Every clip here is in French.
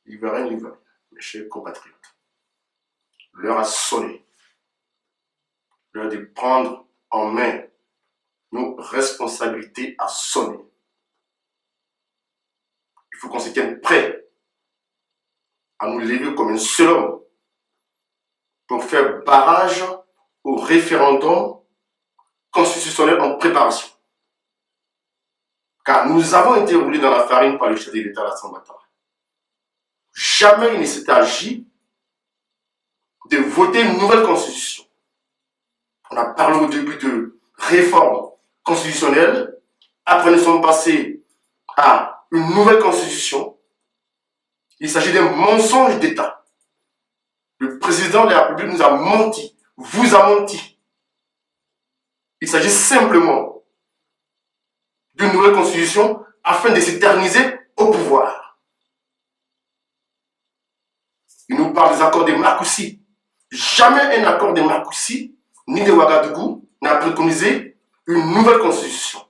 Ivoiriens, mes chers compatriotes, l'heure a sonné. L'heure de prendre en main nos responsabilités a sonné. Il faut qu'on se tienne prêt à nous lever comme un seul homme pour faire barrage au référendum constitutionnel en préparation. Car nous avons été roulés dans la farine par le chef de l'État Alassane Ouattara. Jamais il ne s'est agi de voter une nouvelle constitution. On a parlé au début de réforme constitutionnelle. Après, nous sommes passés à une nouvelle constitution. Il s'agit d'un mensonge d'État. Le président de la République nous a menti, vous a menti. Il s'agit simplement d'une nouvelle constitution afin de s'éterniser au pouvoir. Il nous parle des accords de Marcoussis. Jamais un accord de Marcoussis ni de Ouagadougou n'a préconisé une nouvelle constitution.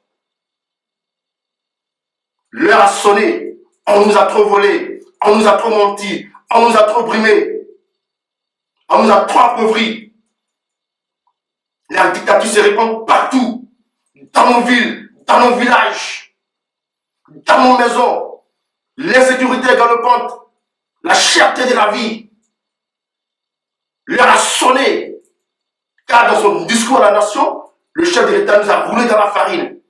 L'heure a sonné, on nous a trop volé, on nous a trop menti, on nous a trop brimé, on nous a trop appauvris. La dictature se répand partout, dans nos villes, dans nos villages, dans nos maisons. L'insécurité est galopante, la cherté de la vie. L'heure a sonné, car dans son discours à la nation, le chef de l'État nous a roulé dans la farine.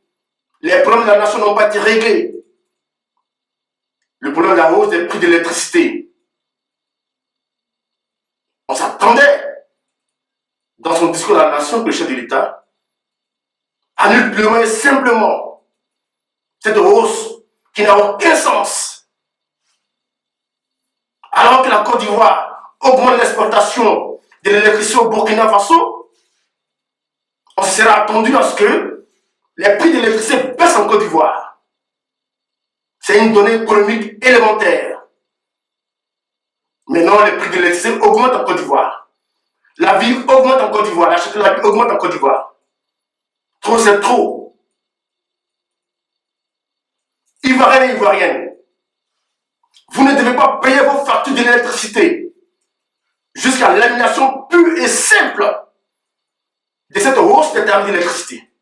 Les problèmes de la nation n'ont pas été réglés. Le problème de la hausse des prix de l'électricité. On s'attendait, dans son discours à la nation, que le chef de l'État annule purement et simplement cette hausse qui n'a aucun sens. Alors que la Côte d'Ivoire augmente l'exportation de l'électricité au Burkina Faso, on se serait attendu à ce que les prix de l'électricité baissent en Côte d'Ivoire. C'est une donnée économique élémentaire. Mais non, les prix de l'électricité augmentent en Côte d'Ivoire. La vie augmente en Côte d'Ivoire, l'achat de la vie augmente en Côte d'Ivoire. Trop, c'est trop. Ivoiriens et Ivoiriennes, vous ne devez pas payer vos factures de l'électricité jusqu'à l'annulation pure et simple de cette hausse des tarifs d'électricité.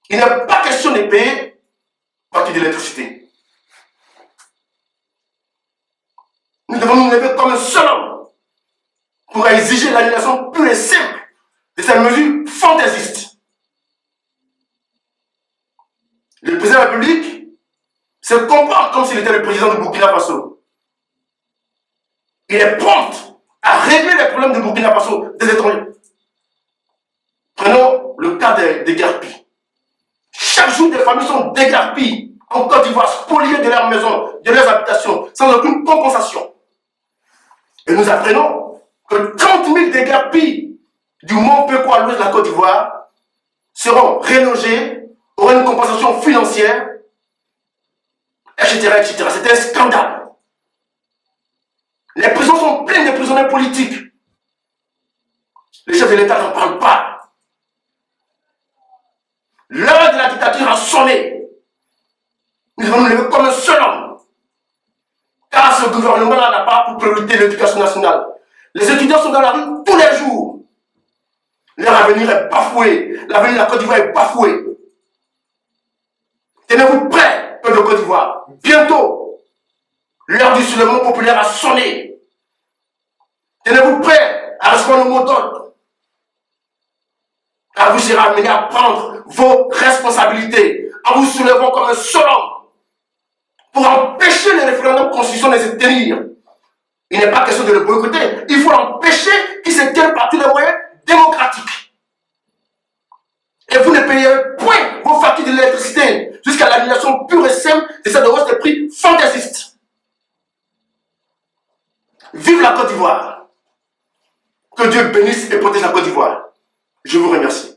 Il n'est pas question de payer facture d'électricité. Nous devons nous lever comme un seul homme pour exiger l'annulation pure et simple de ces mesures fantaisistes. Le président de la République se comporte comme s'il était le président du Burkina Faso. Il est prompt à régler les problèmes du Burkina Faso des étrangers. Prenons le cas des guerpilles. Chaque jour, des familles sont déguerpies en Côte d'Ivoire, spoliées de leurs maisons, de leurs habitations, sans aucune compensation. Et nous apprenons que 30 000 déguerpis du Mont Péco à l'ouest de la Côte d'Ivoire seront relogés, auront une compensation financière, etc., etc. C'est un scandale. Les prisons sont pleines de prisonniers politiques. Les chefs de l'État n'en parlent pas. L'heure de la dictature a sonné. Nous devons nous lever comme un seul homme. Car ce gouvernement-là n'a pas pour priorité l'éducation nationale. Les étudiants sont dans la rue tous les jours. Leur avenir est bafoué. L'avenir de la Côte d'Ivoire est bafoué. Tenez-vous prêts, peuple de Côte d'Ivoire. Bientôt, l'heure du soulèvement populaire a sonné. Tenez-vous prêts à recevoir le mot d'ordre. Car vous serez amenés à prendre vos responsabilités en vous soulevant comme un seul homme pour empêcher les référendums constitutionnels de se tenir. Il n'est pas question de le boycotter, il faut empêcher qu'il se tienne par tous les moyens démocratiques. Et vous ne payez point vos factures de l'électricité jusqu'à l'annulation pure et simple de cette hausse des prix fantaisistes. Vive la Côte d'Ivoire! Que Dieu bénisse et protège la Côte d'Ivoire. Je vous remercie.